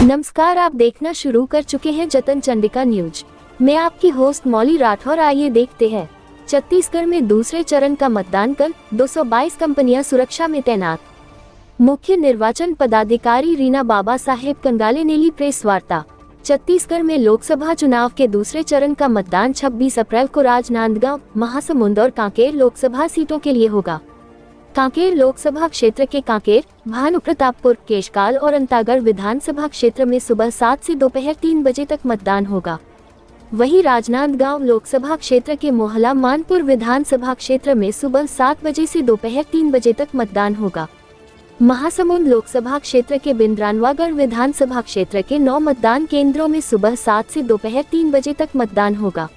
नमस्कार, आप देखना शुरू कर चुके हैं जतन चंडिका न्यूज। मैं आपकी होस्ट मौली राठौर। आइए देखते हैं। छत्तीसगढ़ में दूसरे चरण का मतदान कल 222 कंपनियां सुरक्षा में तैनात। मुख्य निर्वाचन पदाधिकारी रीना बाबा साहेब कंगाले ने ली प्रेस वार्ता। छत्तीसगढ़ में लोकसभा चुनाव के दूसरे चरण का मतदान 26 अप्रैल को राजनांदगांव, महासमुंद और कांकेर लोकसभा सीटों के लिए होगा। कांकेर लोकसभा क्षेत्र के कांकेर, भानुप्रतापपुर, केशकाल और अंतागढ़ विधानसभा क्षेत्र में सुबह 7 से दोपहर 3 बजे तक मतदान होगा। वहीं राजनांदगांव लोकसभा क्षेत्र के मोहला मानपुर विधानसभा क्षेत्र में सुबह 7 बजे से दोपहर 3 बजे तक मतदान होगा। महासमुंद लोकसभा क्षेत्र के बिंद्रानवागढ़ विधानसभा क्षेत्र के 9 मतदान केंद्रों में सुबह 7 से दोपहर 3 बजे तक मतदान होगा।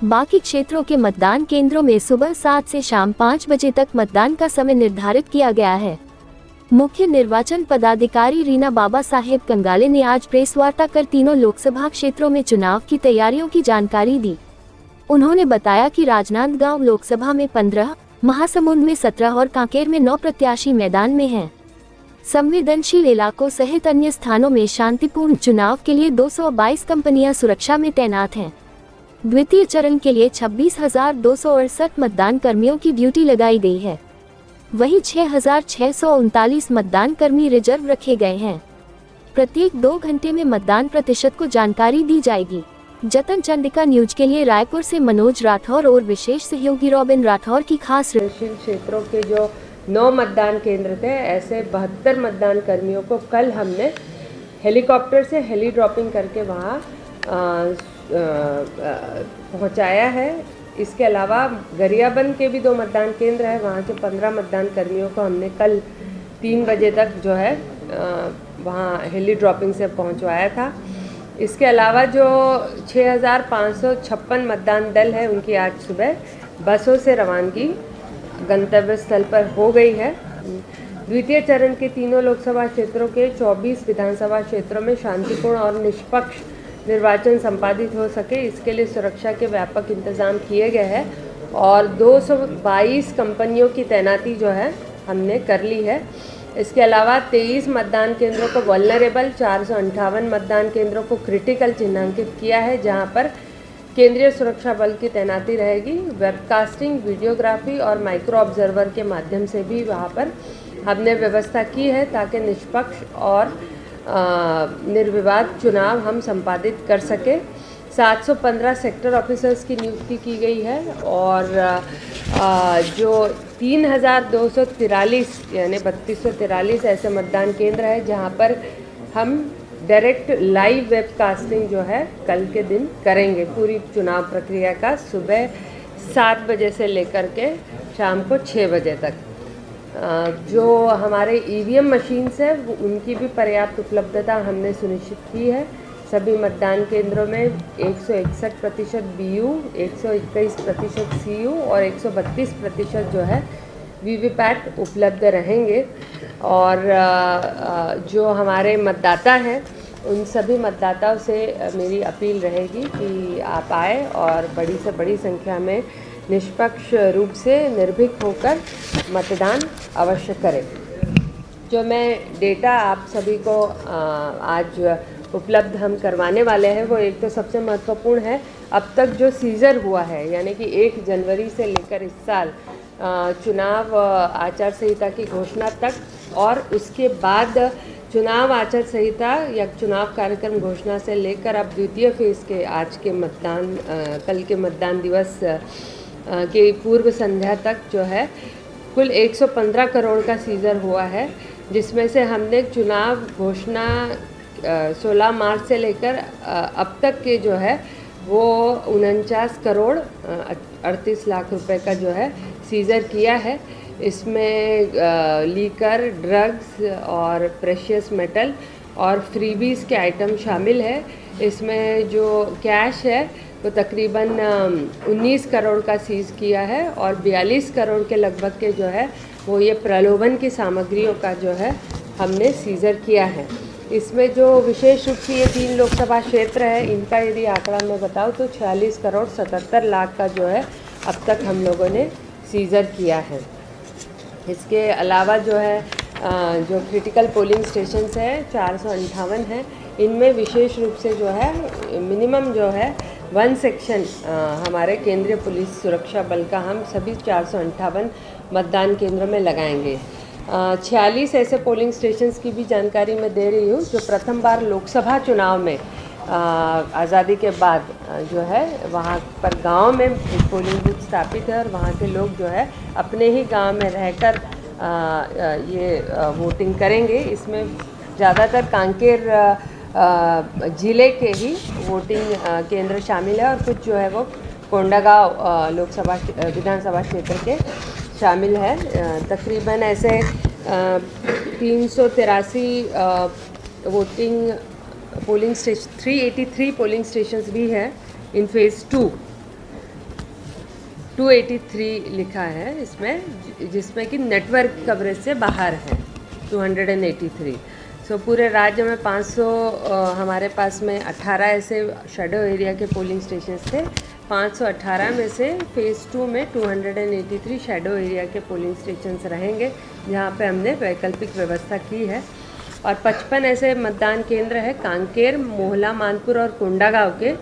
बाकी क्षेत्रों के मतदान केंद्रों में सुबह 7 से शाम 5 बजे तक मतदान का समय निर्धारित किया गया है। मुख्य निर्वाचन पदाधिकारी रीना बाबा साहेब कंगाले ने आज प्रेस वार्ता कर तीनों लोकसभा क्षेत्रों में चुनाव की तैयारियों की जानकारी दी। उन्होंने बताया कि राजनांदगांव लोकसभा में 15, महासमुंद में 17 और कांकेर में 9 प्रत्याशी मैदान में हैं। संवेदनशील इलाकों सहित अन्य स्थानों में शांतिपूर्ण चुनाव के लिए 222 कंपनियां सुरक्षा में तैनात हैं। द्वितीय चरण के लिए 26,268 मतदान कर्मियों की ड्यूटी लगाई गई है। वहीं 6,639 मतदान कर्मी रिजर्व रखे गए हैं। प्रत्येक 2 घंटे में मतदान प्रतिशत को जानकारी दी जाएगी। जतन चंडिका न्यूज के लिए रायपुर से मनोज राठौर और विशेष सहयोगी रॉबिन राठौर की खास क्षेत्रों के जो 9 मतदान केंद्र थे, ऐसे 72 मतदान कर्मियों को कल हमने हेलीकॉप्टर से हेली ड्रॉपिंग करके वहाँ पहुंचाया है। इसके अलावा गरियाबंद के भी 2 मतदान केंद्र है, वहाँ के 15 मतदान कर्मियों को हमने कल 3 बजे तक जो है वहाँ हेली ड्रॉपिंग से पहुंचवाया था। इसके अलावा जो 6,556 मतदान दल है, उनकी आज सुबह बसों से रवानगी गंतव्य स्थल पर हो गई है। द्वितीय चरण के तीनों लोकसभा क्षेत्रों के 24 विधानसभा क्षेत्रों में शांतिपूर्ण और निष्पक्ष निर्वाचन संपादित हो सके, इसके लिए सुरक्षा के व्यापक इंतजाम किए गए हैं और 222 कंपनियों की तैनाती जो है हमने कर ली है। इसके अलावा 23 मतदान केंद्रों को वल्नरेबल, 458 मतदान केंद्रों को क्रिटिकल चिन्हांकित किया है, जहां पर केंद्रीय सुरक्षा बल की तैनाती रहेगी। वेबकास्टिंग, वीडियोग्राफी और माइक्रो ऑब्जर्वर के माध्यम से भी वहां पर हमने व्यवस्था की है ताकि निष्पक्ष और निर्विवाद चुनाव हम संपादित कर सके। 715 सेक्टर ऑफिसर्स की नियुक्ति की गई है और जो 3,243 यानी 3243 ऐसे मतदान केंद्र है जहां पर हम डायरेक्ट लाइव वेबकास्टिंग जो है कल के दिन करेंगे। पूरी चुनाव प्रक्रिया का सुबह 7 बजे से लेकर के शाम को 6 बजे तक। जो हमारे ईवीएम मशीन्स है उनकी भी पर्याप्त उपलब्धता हमने सुनिश्चित की है। सभी मतदान केंद्रों में 161% BU, 121% CU और 132% जो है वीवीपैट उपलब्ध रहेंगे। और जो हमारे मतदाता हैं उन सभी मतदाताओं से मेरी अपील रहेगी कि आप आए और बड़ी से बड़ी संख्या में निष्पक्ष रूप से निर्भीक होकर मतदान अवश्य करें। जो मैं डेटा आप सभी को आज उपलब्ध हम करवाने वाले हैं वो एक तो सबसे महत्वपूर्ण है, अब तक जो सीजर हुआ है यानी कि 1 जनवरी से लेकर इस साल चुनाव आचार संहिता की घोषणा तक और उसके बाद चुनाव आचार संहिता या चुनाव कार्यक्रम घोषणा से लेकर अब द्वितीय फेज़ के आज के मतदान कल के मतदान दिवस के पूर्व संध्या तक जो है कुल 115 करोड़ का सीजर हुआ है, जिसमें से हमने चुनाव घोषणा 16 मार्च से लेकर अब तक के जो है वो 49 करोड़ 38 लाख रुपए का जो है सीजर किया है। इसमें लीकर, ड्रग्स और प्रेशियस मेटल और फ्रीबीज के आइटम शामिल है। इसमें जो कैश है वो तकरीबन 19 करोड़ का सीज़ किया है और 42 करोड़ के लगभग के जो है वो ये प्रलोभन की सामग्रियों का जो है हमने सीजर किया है। इसमें जो विशेष रूप से ये 3 लोकसभा क्षेत्र है, इनका यदि आंकड़ा मैं बताऊँ तो 46 करोड़ 77 लाख का जो है अब तक हम लोगों ने सीजर किया है। इसके अलावा जो है जो क्रिटिकल पोलिंग स्टेशंस है 458 हैं। इनमें विशेष रूप से जो है मिनिमम जो है 1 सेक्शन हमारे केंद्रीय पुलिस सुरक्षा बल का हम सभी 458 मतदान केंद्रों में लगाएंगे। 46 ऐसे पोलिंग स्टेशंस की भी जानकारी मैं दे रही हूँ जो प्रथम बार लोकसभा चुनाव में आज़ादी के बाद जो है वहाँ पर गांव में पोलिंग बूथ स्थापित है और वहाँ के लोग जो है अपने ही गांव में रहकर ये वोटिंग करेंगे। इसमें ज़्यादातर कांकेर ज़िले के ही वोटिंग केंद्र शामिल है और कुछ जो है वो कोंडागांव लोकसभा विधानसभा क्षेत्र के शामिल है। तकरीबन ऐसे 383 voting polling station 383 polling stations भी है इन फेज़ 2। 283 लिखा है इसमें, जिसमें कि नेटवर्क कवरेज से बाहर है 283। सो पूरे राज्य में 500 हमारे पास में 18 ऐसे शेडो एरिया के पोलिंग स्टेशंस थे। 518 में से फेज़ 2 में 283 शेडो एरिया के पोलिंग स्टेशंस रहेंगे जहाँ पे हमने वैकल्पिक व्यवस्था की है। और 55 ऐसे मतदान केंद्र है कांकेर, मोहला, मानपुर और कोंडागांव के,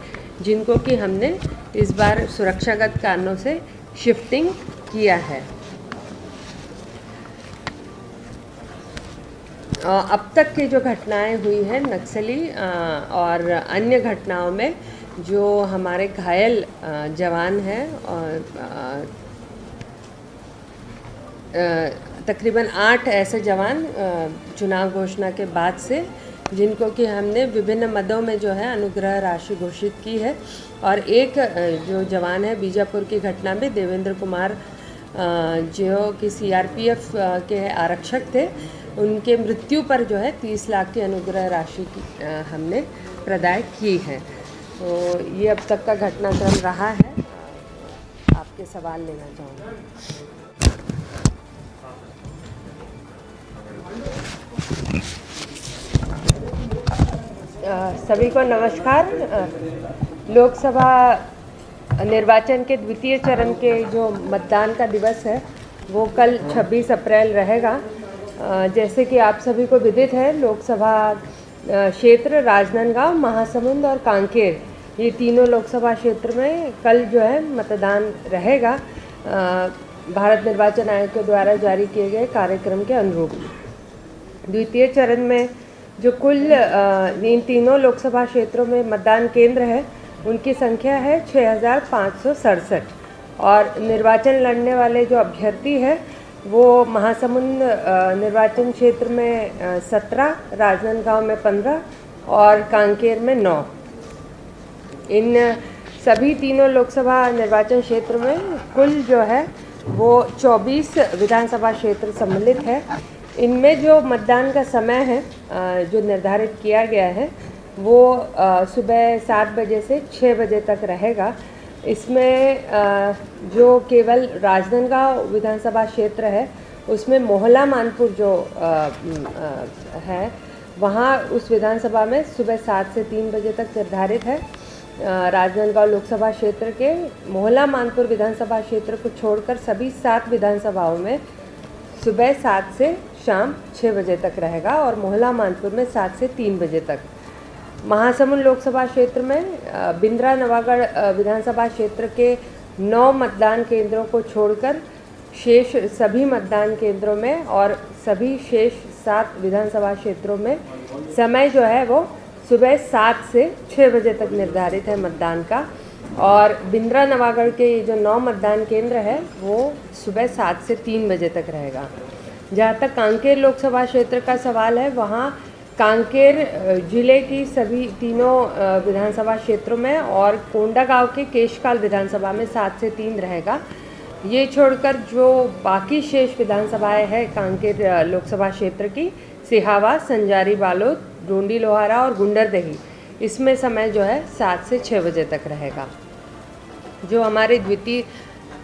जिनको कि हमने इस बार सुरक्षागत कारणों से शिफ्टिंग किया है। अब तक की जो घटनाएं हुई हैं नक्सली और अन्य घटनाओं में जो हमारे घायल जवान हैं और तकरीबन 8 ऐसे जवान चुनाव घोषणा के बाद से, जिनको कि हमने विभिन्न मदों में जो है अनुग्रह राशि घोषित की है। और एक जो जवान है बीजापुर की घटना में देवेंद्र कुमार जो कि सीआरपीएफ के आरक्षक थे, उनके मृत्यु पर जो है 30 लाख की अनुग्रह राशि की हमने प्रदान की है। तो ये अब तक का घटनाक्रम रहा है। आपके सवाल लेना चाहूँगा। सभी को नमस्कार। लोकसभा निर्वाचन के द्वितीय चरण के जो मतदान का दिवस है वो कल 26 अप्रैल रहेगा। जैसे कि आप सभी को विदित है, लोकसभा क्षेत्र राजनांदगांव, महासमुंद और कांकेर, ये तीनों लोकसभा क्षेत्र में कल जो है मतदान रहेगा भारत निर्वाचन आयोग के द्वारा जारी किए गए कार्यक्रम के अनुरूप। द्वितीय चरण में जो कुल इन तीनों लोकसभा क्षेत्रों में मतदान केंद्र है उनकी संख्या है 6567 और निर्वाचन लड़ने वाले जो अभ्यर्थी है वो महासमुंद निर्वाचन क्षेत्र में 17, राजनांदगांव में 15 और कांकेर में 9। इन सभी तीनों लोकसभा निर्वाचन क्षेत्र में कुल जो है वो 24 विधानसभा क्षेत्र सम्मिलित है। इनमें जो मतदान का समय है जो निर्धारित किया गया है वो सुबह 7 बजे से 6 बजे तक रहेगा। इसमें जो केवल राजनांदगांव विधानसभा क्षेत्र है उसमें मोहला मानपुर जो है वहाँ उस विधानसभा में सुबह 7 से 3 बजे तक निर्धारित है। राजनांदगांव लोकसभा क्षेत्र के मोहला मानपुर विधानसभा क्षेत्र को छोड़कर सभी 7 विधानसभाओं में सुबह 7 से शाम 6 बजे तक रहेगा और मोहला मानपुर में 7 से 3 बजे तक। महासमुंद लोकसभा क्षेत्र में बिंद्रा नवागढ़ विधानसभा क्षेत्र के 9 मतदान केंद्रों को छोड़कर शेष सभी मतदान केंद्रों में और सभी शेष 7 विधानसभा क्षेत्रों में समय जो है वो सुबह 7 से 6 बजे तक निर्धारित है मतदान का। और बिंद्रा नवागढ़ के ये जो 9 मतदान केंद्र है वो सुबह 7 से 3 बजे तक रहेगा। जहाँ तक कांकेर लोकसभा क्षेत्र का सवाल है, वहाँ कांकेर जिले की सभी तीनों विधानसभा क्षेत्रों में और कोंडागांव के केशकाल विधानसभा में 7 से 3 रहेगा। ये छोड़कर जो बाकी शेष विधानसभाएं हैं कांकेर लोकसभा क्षेत्र की, सिहावा, संजारी बालोद, डोंडी लोहारा और गुंडरदेही, इसमें समय जो है 7 से 6 बजे तक रहेगा। जो हमारे द्वितीय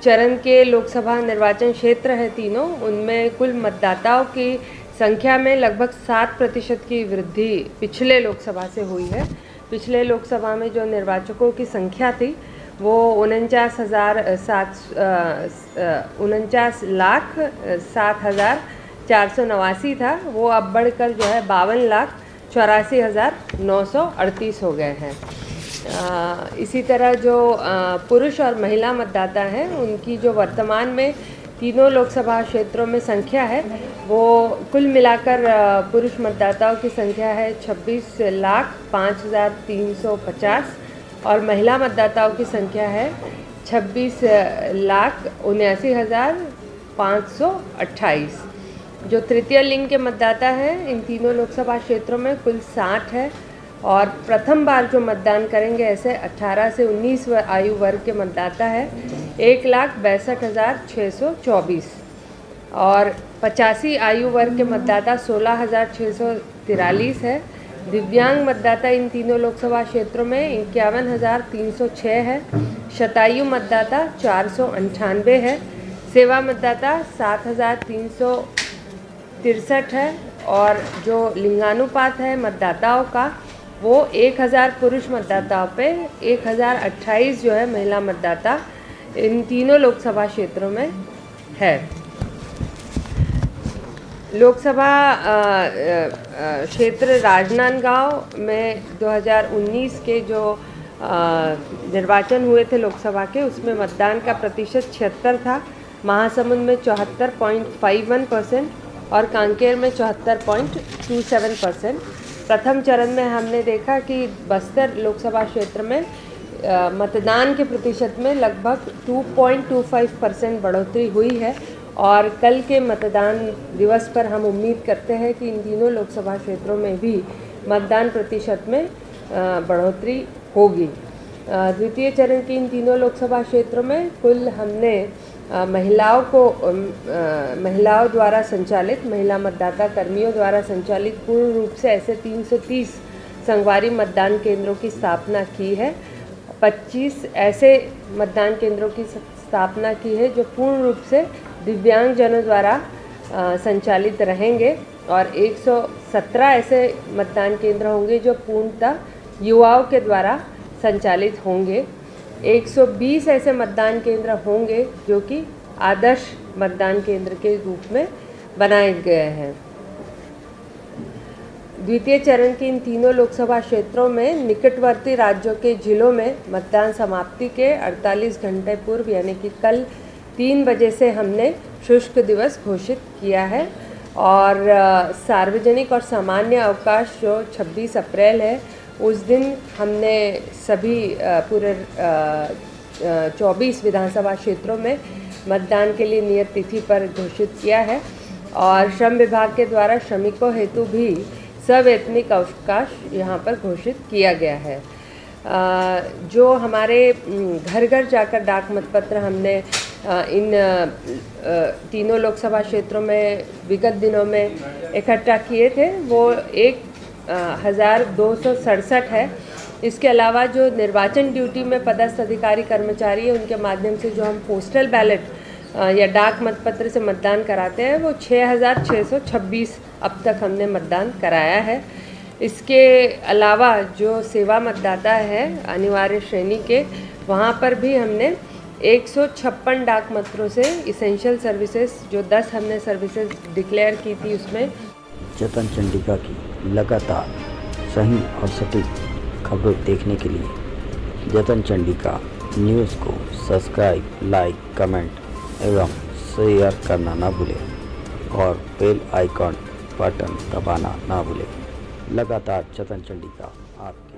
चरण के लोकसभा निर्वाचन क्षेत्र है तीनों, उनमें कुल मतदाताओं की संख्या में लगभग 7% की वृद्धि पिछले लोकसभा से हुई है। पिछले लोकसभा में जो निर्वाचकों की संख्या थी वो 49,07,4 489 था, वो अब बढ़कर जो है 52,84,938 हो गए हैं। इसी तरह जो पुरुष और महिला मतदाता हैं उनकी जो वर्तमान में तीनों लोकसभा क्षेत्रों में संख्या है, वो कुल मिलाकर पुरुष मतदाताओं की संख्या है 26,05,350 और महिला मतदाताओं की संख्या है 26,79,528। जो तृतीय लिंग के मतदाता हैं इन तीनों लोकसभा क्षेत्रों में कुल 60 है और प्रथम बार जो मतदान करेंगे ऐसे 18 से 19 आयु वर्ग के मतदाता है 1,62,624 और 85 आयु वर्ग के मतदाता 16,643 है। दिव्यांग मतदाता इन तीनों लोकसभा क्षेत्रों में 51,306 है। शतायु मतदाता 498 है। सेवा मतदाता 7,363 है और जो लिंगानुपात है मतदाताओं का वो 1,000 पुरुष मतदाताओं पे 1,028 जो है महिला मतदाता इन तीनों लोकसभा क्षेत्रों में है। लोकसभा क्षेत्र राजनांदगांव में 2019 के जो निर्वाचन हुए थे लोकसभा के, उसमें मतदान का प्रतिशत 76 था। महासमुंद में 74.51% और कांकेर में 74.27%। प्रथम चरण में हमने देखा कि बस्तर लोकसभा क्षेत्र में मतदान के प्रतिशत में लगभग 2.25% बढ़ोतरी हुई है और कल के मतदान दिवस पर हम उम्मीद करते हैं कि इन तीनों लोकसभा क्षेत्रों में भी मतदान प्रतिशत में बढ़ोतरी होगी। द्वितीय चरण के इन तीनों लोकसभा क्षेत्रों में कुल हमने महिलाओं द्वारा संचालित, महिला मतदाता कर्मियों द्वारा संचालित पूर्ण रूप से ऐसे 330 संगवारी मतदान केंद्रों की स्थापना की है। 25 ऐसे मतदान केंद्रों की स्थापना की है जो पूर्ण रूप से दिव्यांग जनों द्वारा संचालित रहेंगे और 117 ऐसे मतदान केंद्र होंगे जो पूर्णतः युवाओं के द्वारा संचालित होंगे। 120 ऐसे मतदान केंद्र होंगे जो कि आदर्श मतदान केंद्र के रूप में बनाए गए हैं। द्वितीय चरण के इन तीनों लोकसभा क्षेत्रों में निकटवर्ती राज्यों के जिलों में मतदान समाप्ति के 48 घंटे पूर्व यानी कि कल 3 बजे से हमने शुष्क दिवस घोषित किया है और सार्वजनिक और सामान्य अवकाश जो 26 अप्रैल है उस दिन हमने सभी पूरे 24 विधानसभा क्षेत्रों में मतदान के लिए नियत तिथि पर घोषित किया है और श्रम विभाग के द्वारा श्रमिकों हेतु भी सवैतनिक अवकाश यहाँ पर घोषित किया गया है। जो हमारे घर घर जाकर डाक मतपत्र हमने इन तीनों लोकसभा क्षेत्रों में विगत दिनों में इकट्ठा किए थे वो 1,267 है। इसके अलावा जो निर्वाचन ड्यूटी में पदस्थ अधिकारी कर्मचारी है उनके माध्यम से जो हम पोस्टल बैलेट या डाक मतपत्र से मतदान कराते हैं वो 6,626 अब तक हमने मतदान कराया है। इसके अलावा जो सेवा मतदाता है अनिवार्य श्रेणी के, वहाँ पर भी हमने 156 डाक मतों से इसेंशियल सर्विसेज जो 10 हमने सर्विसेज डिक्लेयर की थी उसमें जतन चंडिका की लगातार सही और सटीक खबरें देखने के लिए जतन चंडिका न्यूज़ को सब्सक्राइब, लाइक, कमेंट एवं शेयर करना ना भूलें और बेल आइकॉन बटन दबाना ना भूलें। लगातार जतन चंडिका आपके